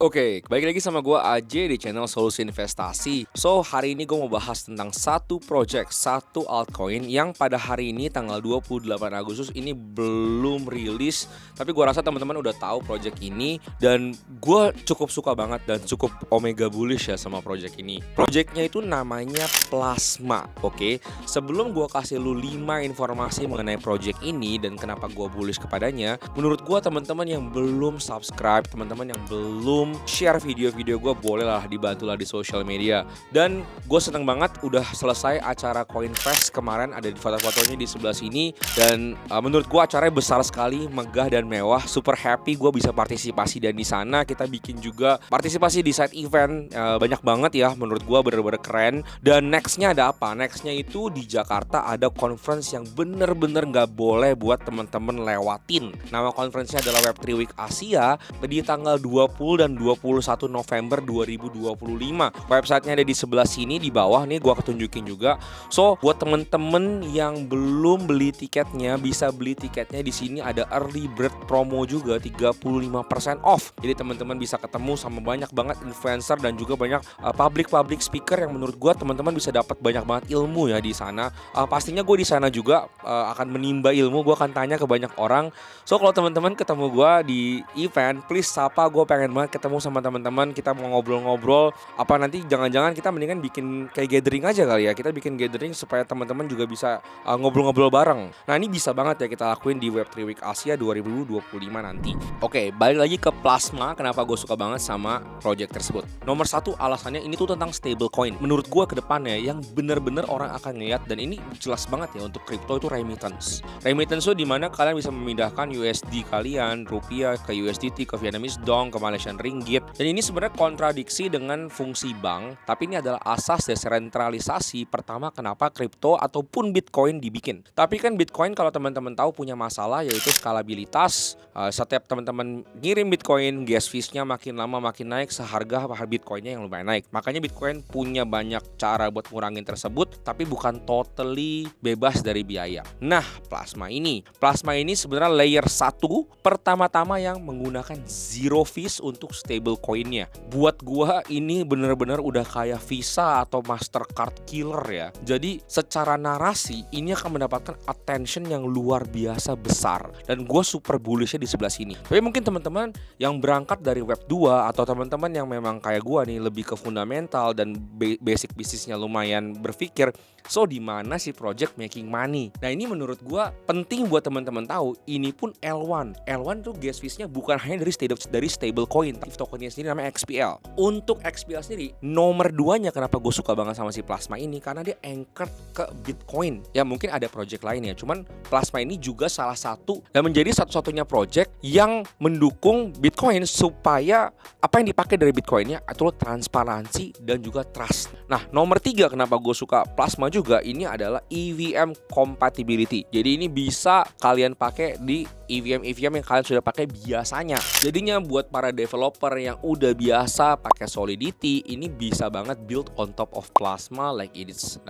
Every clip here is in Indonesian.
Oke, balik lagi sama gue AJ di channel Solusi Investasi. So, hari ini gue mau bahas tentang satu project, satu altcoin yang pada hari ini tanggal 28 Agustus ini belum rilis. Tapi gue rasa teman-teman udah tahu project ini dan gue cukup suka banget dan cukup omega bullish ya sama project ini. Projectnya itu namanya Plasma, oke? Sebelum gue kasih lu 5 informasi mengenai project ini dan kenapa gue bullish kepadanya, menurut gue teman-teman yang belum subscribe, teman-teman yang belum share video-video gue, bolehlah dibantulah di social media. Dan gue seneng banget udah selesai acara CoinFest kemarin, ada di foto-fotonya di sebelah sini. Dan menurut gue acaranya besar sekali, megah dan mewah. Super happy gue bisa partisipasi dan di sana kita bikin juga partisipasi di side event banyak banget ya. Menurut gue bener-bener keren. Dan nextnya ada apa? Nextnya itu di Jakarta ada conference yang bener-bener nggak boleh buat teman-teman lewatin. Nama conference-nya adalah Web3 Week Asia di tanggal 20 dan 21 November 2025. Websitenya ada di sebelah sini di bawah nih, gua ketunjukin juga. So, buat temen-temen yang belum beli tiketnya, bisa beli tiketnya di sini, ada early bird promo juga 35% off. Jadi teman-teman bisa ketemu sama banyak banget influencer dan juga banyak public speaker yang menurut gua teman-teman bisa dapat banyak banget ilmu ya di sana. Pastinya gue di sana juga akan menimba ilmu, gue akan tanya ke banyak orang. So, kalau teman-teman ketemu gua di event, please sapa, gue pengen banget ketemu sama teman-teman, kita mau ngobrol-ngobrol. Apa nanti jangan-jangan kita mendingan bikin kayak gathering aja kali ya. Kita bikin gathering supaya teman-teman juga bisa ngobrol-ngobrol bareng. Nah, ini bisa banget ya kita lakuin di Web3 Week Asia 2025 nanti. Oke, balik lagi ke Plasma. Kenapa gue suka banget sama project tersebut? Nomor satu alasannya ini tuh tentang stablecoin. Menurut gue ke depannya yang bener-bener orang akan lihat, dan ini jelas banget ya untuk crypto, itu remittance. Remittance itu dimana kalian bisa memindahkan USD kalian, rupiah ke USDT, ke Vietnamese dong, ke Malaysian ringgit. Dan ini sebenarnya kontradiksi dengan fungsi bank, tapi ini adalah asas desentralisasi pertama kenapa kripto ataupun Bitcoin dibikin. Tapi kan Bitcoin kalau teman-teman tahu punya masalah, yaitu skalabilitas. Setiap teman-teman ngirim Bitcoin, gas fees-nya makin lama makin naik, seharga Bitcoin-nya yang lumayan naik. Makanya Bitcoin punya banyak cara buat ngurangin tersebut, tapi bukan totally bebas dari biaya. Nah, Plasma ini sebenarnya layer 1 pertama-tama yang menggunakan zero fees untuk stable coinnya. Buat gua ini bener-bener udah kayak Visa atau Mastercard killer ya. Jadi secara narasi ini akan mendapatkan attention yang luar biasa besar. Dan gua super bullishnya di sebelah sini. Tapi mungkin teman-teman yang berangkat dari Web 2 atau teman-teman yang memang kayak gua nih lebih ke fundamental dan basic bisnisnya lumayan berpikir, so di mana sih project making money? Nah, ini menurut gua penting buat teman-teman tahu. Ini pun L1 tuh gas fees-nya bukan hanya dari stable coin, tapi tokennya sendiri namanya XPL. Untuk XPL sendiri, nomor 2-nya kenapa gue suka banget sama si Plasma ini, karena dia anchored ke Bitcoin. Ya mungkin ada project lain ya, cuman Plasma ini juga salah satu dan menjadi satu-satunya project yang mendukung Bitcoin supaya apa yang dipakai dari Bitcoinnya itu transparansi dan juga trust. Nah, nomor 3 kenapa gue suka Plasma juga, ini adalah EVM compatibility. Jadi ini bisa kalian pakai di EVM yang kalian sudah pakai biasanya. Jadinya buat para developer yang udah biasa pakai Solidity, ini bisa banget build on top of Plasma like it's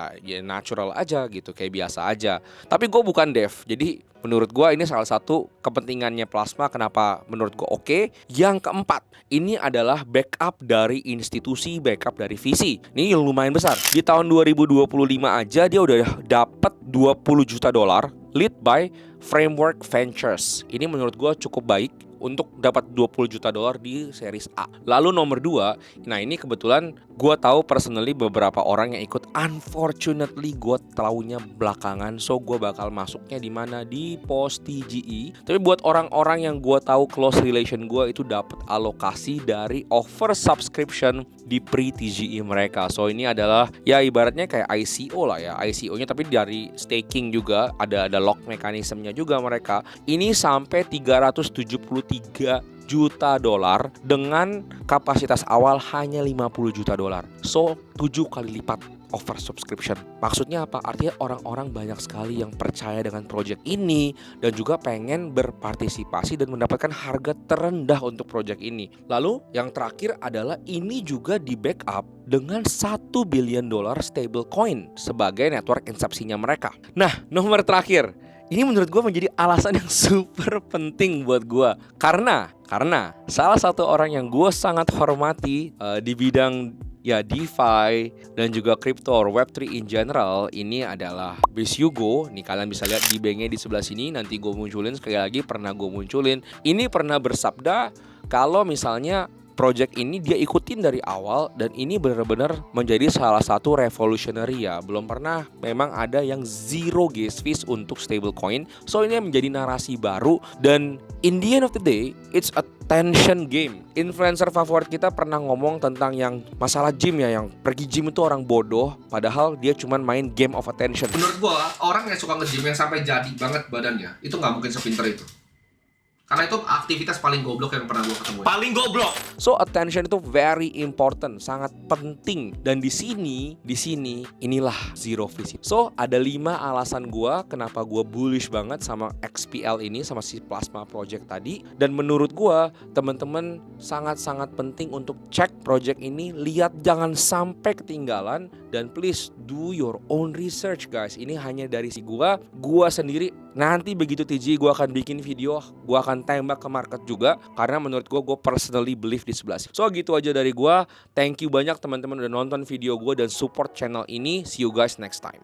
natural aja gitu, kayak biasa aja. Tapi gue bukan dev, jadi menurut gue ini salah satu kepentingannya Plasma kenapa menurut gue oke. Yang keempat, ini adalah backup dari institusi, backup dari VC. Ini lumayan besar. Di tahun 2025 aja dia udah dapat $20 juta lead by Framework Ventures. Ini menurut gue cukup baik untuk dapat $20 juta di series A. Lalu nomor 2, nah ini kebetulan gue tahu personally beberapa orang yang ikut. Unfortunately gue taunya belakangan, so gue bakal masuknya di mana, di post TGE. Tapi buat orang-orang yang gue tahu close relation gue itu dapat alokasi dari over subscription di pre TGE mereka. So ini adalah ya ibaratnya kayak ICO lah ya, ICO-nya tapi dari staking juga, ada lock mekanismenya juga mereka. Ini sampai $373 juta dengan kapasitas awal hanya $50 juta. So 7 kali lipat oversubscription. Maksudnya apa? Artinya orang-orang banyak sekali yang percaya dengan project ini dan juga pengen berpartisipasi dan mendapatkan harga terendah untuk project ini. Lalu yang terakhir adalah ini juga di backup dengan $1 billion stablecoin sebagai network insepsinya mereka. Nah, nomor terakhir, Ini menurut gue menjadi alasan yang super penting buat gue. Karena salah satu orang yang gue sangat hormati di bidang ya DeFi dan juga crypto or Web3 in general, ini adalah Bis Hugo. Nih kalian bisa lihat di banknya di sebelah sini, nanti gue munculin sekali lagi, pernah gue munculin. Ini pernah bersabda kalau misalnya project ini dia ikutin dari awal dan ini benar-benar menjadi salah satu revolutionary ya. Belum pernah memang ada yang zero gas fees untuk stablecoin. So ini menjadi narasi baru dan in the end of the day it's attention game. Influencer favorit kita pernah ngomong tentang yang masalah gym ya, yang pergi gym itu orang bodoh padahal dia cuman main game of attention. Menurut gua orang yang suka nge-gym yang sampai jadi banget badannya itu nggak mungkin sepinter itu. Karena itu aktivitas paling goblok yang pernah gue ketemu. Paling goblok. So attention itu very important, sangat penting. Dan di sini inilah zero visit. So ada 5 alasan gua kenapa gua bullish banget sama XPL ini, sama si Plasma Project tadi. Dan menurut gua teman-teman sangat-sangat penting untuk cek project ini, lihat jangan sampai ketinggalan. Dan please do your own research guys. Ini hanya dari si gua sendiri. Nanti begitu TG gua akan bikin video, gua akan tembak ke market juga karena menurut gue personally believe di sebelah sini. So gitu aja dari gue. Thank you banyak teman-teman udah nonton video gue dan support channel ini. See you guys next time.